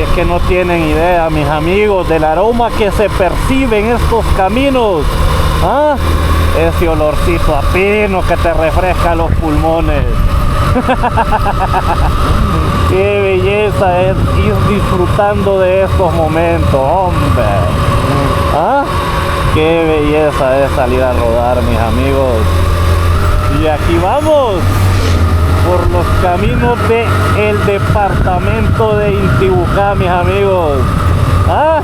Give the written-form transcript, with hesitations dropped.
Y es que no tienen idea, mis amigos, del aroma que se percibe en estos caminos. ¿Ah? Ese olorcito a pino que te refresca los pulmones. Qué belleza es ir disfrutando de estos momentos, hombre. ¿Ah? Qué belleza es salir a rodar, mis amigos. Y aquí vamos por los caminos del departamento de Intibucá, mis amigos. ¿Ah?